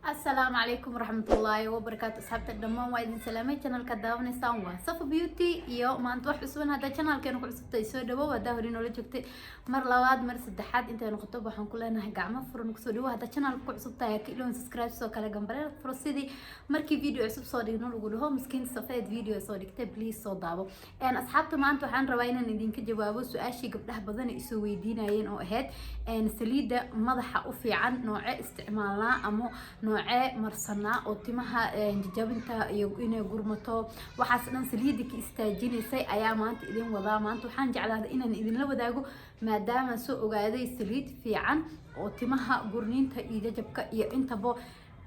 السلام عليكم ورحمة الله وبركاته. أصحاب الدمام وايدين سلامي channel كداون سانوا صف بيوتي يو ما أنت واحد سوون هذا channel كانوا كل ستة يسودوا وده هرين ولا جبت مر لواد مر سدحات أنت نخطب وحن كلنا هجعمة فرن كسودوا هذا channel كل ستة كيلون سبسكرايب سو كلا جنبنا فرصيدي مركي فيديو عصب صادق نقوله مسكين صفيت فيديو صادق كتب بليز صدابه أنا أصحاب ما أنتوا حن رواينا ندين كجوابه سؤال شيء قبله بدن يسوي دينا ين أو هاد أن سليدة مضحة أوفي عن نوع استعمالنا أمو نوعي مرسنا oo timaha jajabinta iyo inay gurmato waxaas dhan saliid ki istaajinaysay ayaa maanta idin wadaa maanta waxaan jeclaaday inaan idin la wadaago maadaama soo ogaaday saliid fiican oo timaha gurniinta iyo jajabka iyo intaba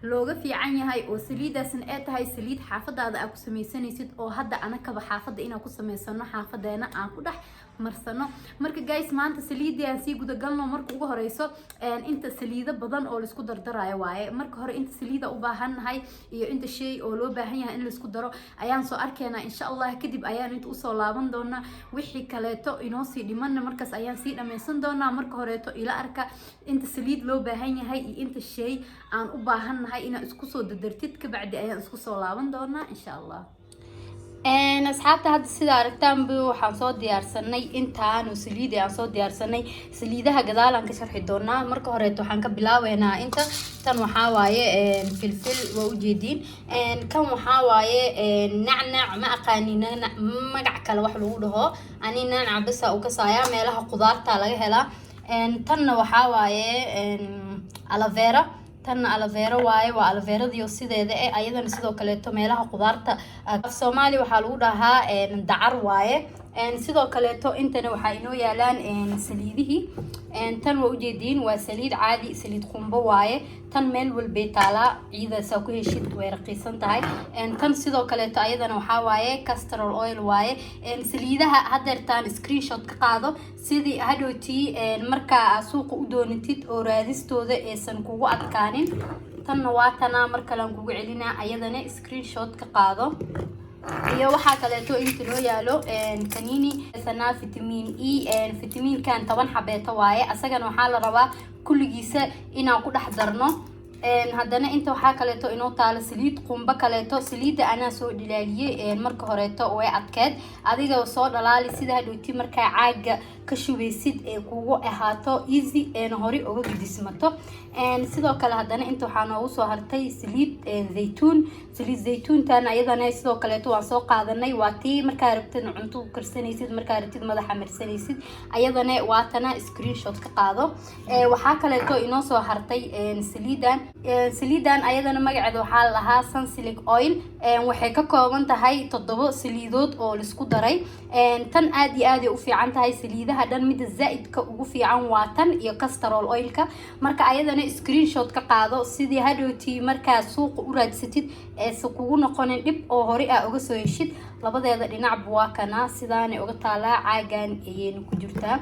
looga fiican yahay oo saliidaasna ay tahay saliid xaafadaada aad ku sameeysanaysid oo hadda anaka xaafada inaan ku sameeysano xaafadeena aan ku dhax marsano marka guys maanta saliidii aan sii guda galno marka ugu horeyso inta saliida badan oo la isku dardarayo waaye marka hore inta saliida u baahanahay iyo inta shay oo loo baahan yahay in la isku daro ayaan soo arkeena insha Allah kadib ayaan inta u soo laaban doona wixii kaleeto inoo sii dhiman markaas ayaan sii dhameysan doona marka horeeto ila arka inta saliid loo baahan yahay iyo inta shay aan u baahanahay ina isku soo dadartid ka bacdi ayaan isku soo laaban doona insha Allah أصحابته هذا السيدة ركتان بوحان صوت ديار سنة إنتان وسليدة عن صوت ديار سنة سليدها جدال عن كسر حدونا مركو هريتو حنك بلاوي هنا إنت تن محاواية فلفل ووجدين كم محاواية نعنع ما أقاني نعنع ما قعك الوحلو ده أني نعنع بس أو كسايا مالها قدار تلاقي هلا تن وحاواية ألافيرا tan alavera waaye waa alaveeradiyo sideeda ee ayadana sidoo kale to meelaha qudaarta af Soomaali waxa lagu dhahaa dacar waaye sidoo kale to intana waxa inoo yaalaan saliidihi tan waa ujeedin waa saliid caadi saliid qumbo waaye tan meel walba taala ciida soo ku heshid way raqiisan tahay tan sidoo kale to ayadana waxa waaye castor oil waaye saliidaha hadeertaan screenshot ka qaado sidii hadhooti marka suuqa u doonatid oo raadistooda aysan kugu adkaanin tan waa tana marka la kugu celina ayadana screenshot ka qaado iyo waxa kale to inta loo yaalo kanini sana vitamin E vitamin kan 10 xabeeto waaye asagana waxa la rabaa kulligiisa inaan ku dhex darno haddana inta waxa kale to inoo taalo saliid qumba kale to saliida ana soo dhilaaliyay marka horeeto way adkeed adiga soo dhalaali sida hadhooti marka caaga ka shubeysid ee kugu ahaato easy hori uga gudismato sidoo kale haddana inta waxa noogu soo hartay saliid zaytuun tan ayadana sidoo kale to waan soo qaadanay waa tii marka rabtid cunto karsanaysid marka rabtid madaxa marsanaysid ayadana waa tana screenshot ka qaado waxa kale to inoo soo hartay saliidan ayadana magaceedu waxa la lahaa Sunsilic oil waxay ka kooban tahay 7 saliidood oo la isku daray tan aad iyo aad u fiican tahay saliidaha dhan mid zaidka ugu fiican waa tan iyo castor oilka marka ayadana screenshot ka qaado sidii hadhooti marka suuq u raadsatid ee kugu noqonin dib oo hore ah uga soo heshid labadeeda dhinac waa kana sidaan uga taala caagan ayeen ku jirtaa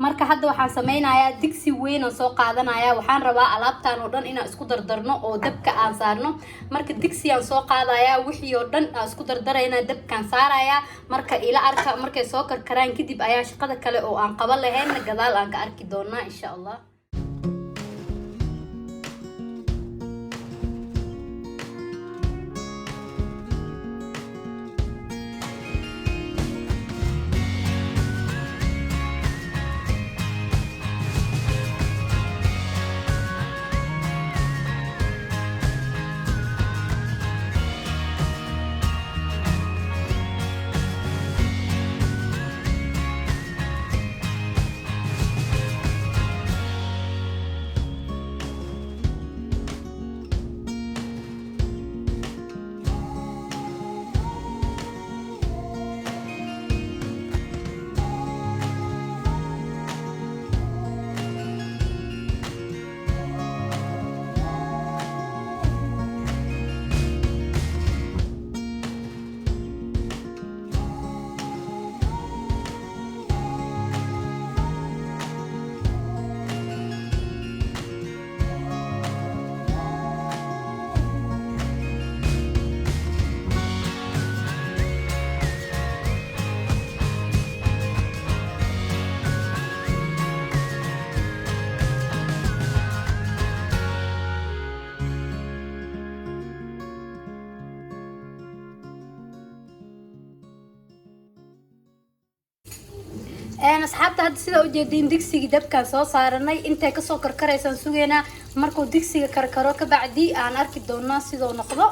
marka hadda waxaan sameynayaa digsi weyn oo soo qaadanaya waxaan rabaa alaabtaan oo dhan inaan isku dardarno oo dabka aan saarno marka digsi aan soo qaadaya wixii oo dhan aan isku dardarayna dabkaan saaraya marka ila arka markay soo karkaraan kadib ayaa shaqada kale oo aan qaban lahayn gadaal aan ka arki doonaa insha Allah أنا أصحابت هاد سيدا وجدين دكسي دبكان soo saaranay intay ka soo karkaraysan sugeena markuu digsiga karkaro ka bacdi aan arki doonaa sidoo noqdo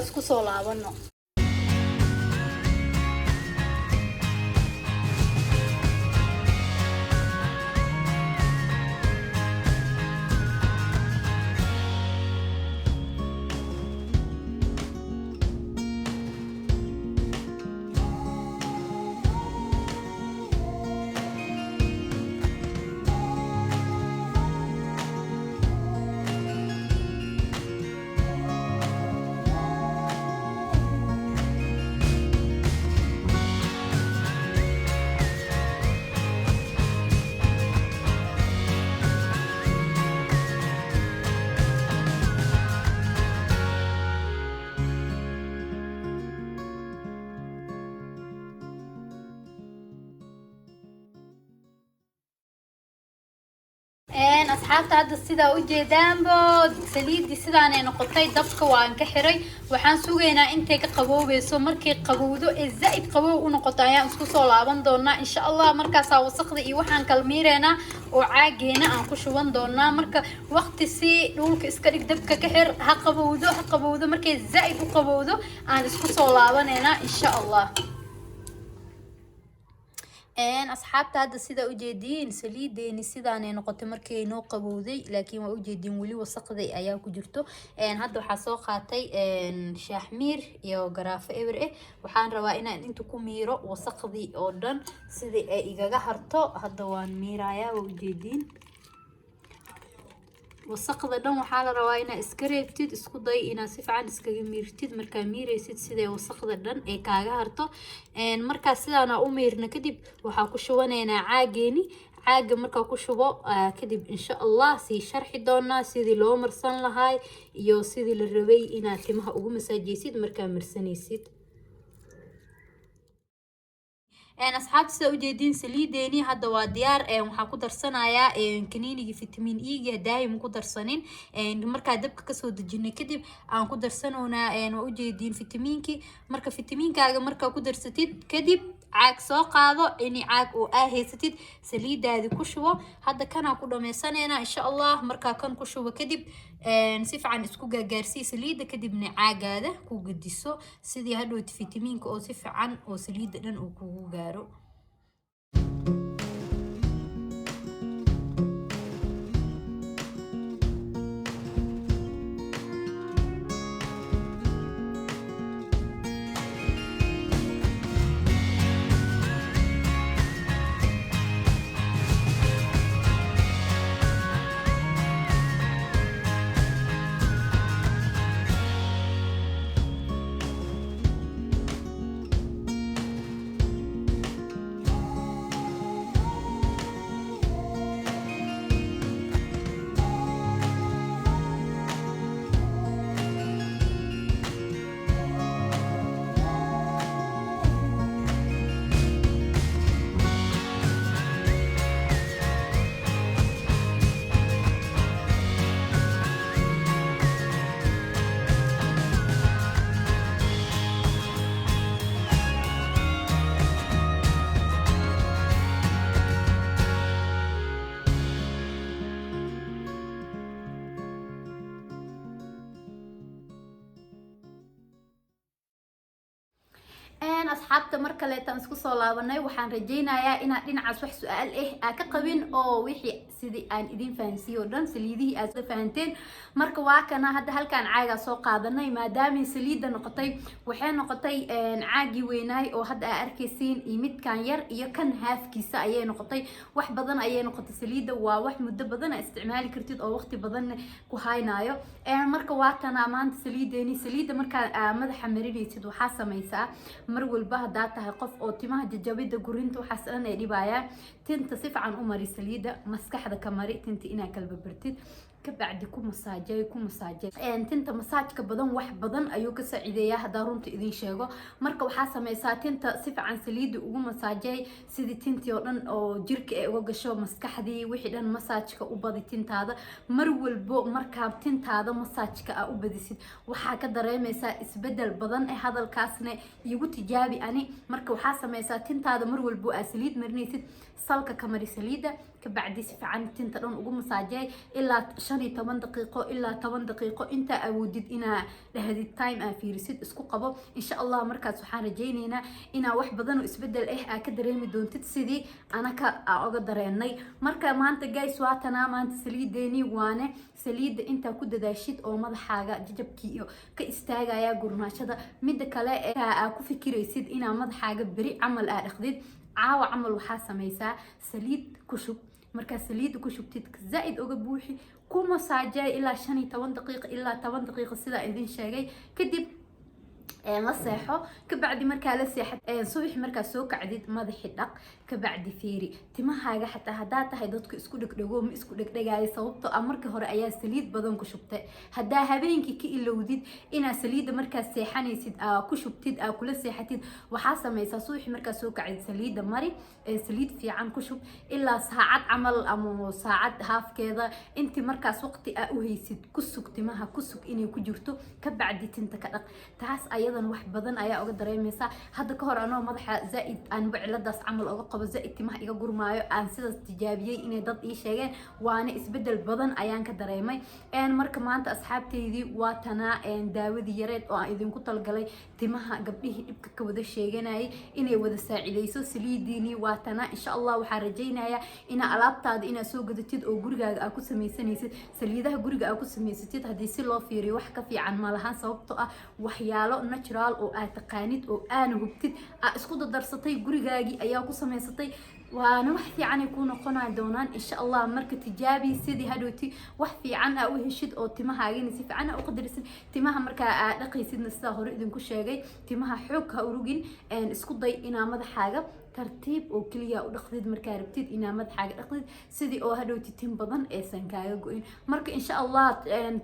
isku soo laabano. أصحابتا هذا السيدا وجدان بود سليد دي سيدا أنا نقطي دبك وعن كحري وحان سوغينا انتي كقبو بيسو مركي قبودو الزائد قبو ونقطايا اسكو صولابان دونا إن شاء الله مركا ساوسقدي إي وحان كالميرينا وعاقينا انكو شوان دونا مركا وقت سي نولك اسكاليك دبك كحر ها قبودو مركي الزائد وقبودو ان اسكو صولابان إن شاء الله. أصحابتا هذا سيدا وجدين سليدين سيدا أنا نقطة مركي نو قبودي لكن وجدين ولي وسقدي أيام كجرتو هذا حساقاتي شاحمير يا جراف إبرة وحان روائنا أنتو كميرو وسقدي أردن سيدا إيجا هرتو هذا وان ميرايا وجدين وسقدا دhan waxaa la rabaa inaa iska reebtid isku day inaa si fiican iskaga miirtid markaa miiraysid sida wasaqda dhan ee kaaga harto markaa sidaana u miirna kadib waxaa ku shubaneynaa caageeni caaga markaa ku shubo kadib insha Allah si sharxi doonaa sidii loo marsan lahaay iyo sidii la rabay inaa timaha ugu masaajeysid markaa marsanaysid. أصحاب سوجدين سليديني هذا وديار وحاكو درسنايا كنيني فيتامين إي دايم كو درسنين مركا دبك كسود الجنة كدب عن كو درسنونا وجدين فيتامينكي مركا فيتامينكا مركا كو درستيد كدب عاك سوق هذا إني عاك وآهيستيد سليد هذه كشوة هذا كان أقول ميسانينا إن شاء الله مركا كان كشوة كدب نسيف عن اسكو جارسي سليد كدب نعاق هذا كو قديسو سيدي هادو فيتامين كو سيف عن أو سليد لن أو كو جارو. أصحابتا مركا ليتان اسكو سو لابناي waxaan rajeynayaa ina dhinacaas wax su'aal ka qabin oo wixii sidii aan idin fahansiyo dhan saliidii aad fahanteen marka waa kana hadda halkaan caaga soo qaadanay maadaama saliida noqotay waxay noqotay caagi weynaay oo hadda aad arkaysiin midkan yar iyo kan haafkiisa ayay noqotay wax badan ayay noqotay saliida waa wax muddo badan isticmaali kartid oo waqti badan ku haynayo marka waa kana maanta saliida marka madaxa marinaysid waxa samaysaa mar walba hadaa tahay qof oo timaha jajabida gurinta waxa san ay dhibaya tinta si fiican u mari saliida maskaxda ka mari tinta inaa kala barbartid kabacdi ku masaajay tinta masaajka badan wax badan ayuu ka saacideeyaa hadaa runta idin sheego marka waxaa sameysaa tinta si fiican saliida ugu masaajay sidii tintii oo dhan oo jirka ay uga gasho maskaxdii wixii dhan masaajka u badi tintaada mar walbo markaa tintaada masaajka u badisid waxaa ka dareemaysaa isbedel badan ee hadalkaasna igu tijaabi ani marka waxaa sameysaa tintaada mar walbo saliid marinaysid salka ka mari saliida kabacdi si fiican tinta dhan ugu masaajay ilaa 15 daqiiqo ilaa 10 daqiiqo inta awoodid ina dhahdid time fiirisid isku qabo insha Allah markaas waxaan rajaynaynaa ina wax badan oo isbedel ka dareemi doontid sidii anaka uga dareenay marka maanta guys waatana maanta saliideeni waane saliida inta ku dadaashid oo madaxaaga jajabkii iyo ka istaagaya gurnaashada mid kale ku fikiraysid ina madaxaaga bari camal dhaqdid caawa camal waxaa sameysaa saliid ku shub marka saliid ku shubtid zaid uga buuxi ku masaajay ilaa 15 daqiiqo ilaa 10 daqiiqo sida idin sheegay kadib la seexo kabacdi markaa la seexad subax markaa soo kacdid madaxi dhaq kabacdi fiiri timahaaga xataa hadaa tahay dadku isku dhagdhago ma isku dhagdhagaay sababtoo markii hore ayaa saliid badan ku shubtay hadaa habeenkii ka ilowdid ina saliida markaa seexanaysid ku shubtid kula seexatid waxaa sameysaa subax markaa soo kacdid saliida mari saliid fiican ku shub ilaa saacad camal ama saacad haafkeeda intii markaas waqti u haysid ku sug timaha ku sug inay ku jirto kabacdi tinta ka dhaq taas ayadan wax badan ayaa uga dareemaysaa hadda ka hor anoo madaxa zaid aan baciladaas camal uga qabo zaid timaha iga gurmaayo aan sidaas tijaabiyay inay dad ii sheegeen waana isbedel badan ayaan ka dareemay marka maanta asxaabteydii waa tana daawadii yareed oo aan idinku talgalay timaha gabdhihii dhibka ka wada sheeganayay inay wada saacideyso saliidiini waa tana insha Allah waxaan rajaynayaa ina alaabtaada ina soo gadatid oo gurigaaga ku sameysanaysid saliidaha guriga ku samaysatid hadii si loo fiiriyo wax ka fiican ma lahan sababtoo waxyaalo natural oo taqaanid oo aan hubtid isku darsatay gurigaagi ayaa ku samaysatay waana wax fiican ay ku noqonaa doonaan insha Allah marka tijaabi sidii hadhooti wax fiican u heshid oo timahaaga si fiican u qadarisid timaha marka dhaqaysidna sida hore idinku sheegay timaha xoog ha urugin isku day ina madaxaaga tartiib oo kaliya u dhaqdid marka rabtid ina madaxaaga dhaqdid sidii oo hadhooti tin badan aysan kaaga go'in marka insha Allah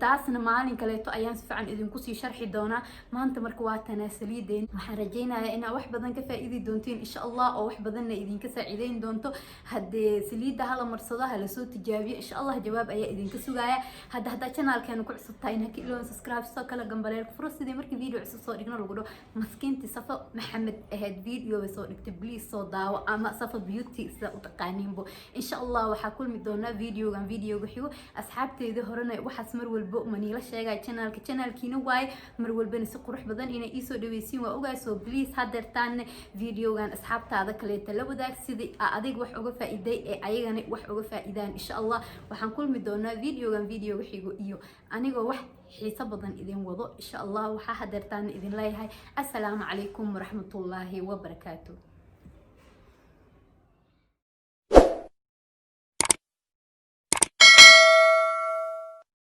taasna maalin kaleeto ayaan si fiican idinku sii sharxi doonaa maanta marka waa tanaasaliideen waxaan rajaynayaa ina wax badan ka faa'iidi doontiin insha Allah oo wax badanna idinka saacideyn doonto hadee saliida hala marsado hala soo tijaabiyo insha Allah jawaab ayaa idinka sugaya hadda channelkeena ku cusubtahay ina ka ilooyin subscribe soo kala gambaleel furo sidii markii video cusub soo dhigno lagu dhaho maskiinti Safa Maxamed ahayd video soo dhigtay please daawo ama Safa Beauty sida u taqaaniinbo insha Allah waxa kulmi doona videogan videoga xigo asxaabteeda horena waxaas mar walba maniila sheegay channelkiina waay mar walba si qurux badan inay ii soo dhaweysiin waa ogaay soo please hadeertaan videogan asxaabtaada kale la wadaag sidii adig wax uga faa'iiday ayagana wax uga faa'iidaan insha Allah waxaan kulmi doona videogan videoga xigo iyo anigoo wax xiisa badan idin wado insha Allah waxa hadeertaan idin leeyahay assalaamu calaykum waraxmatullaahi wabarakaatuh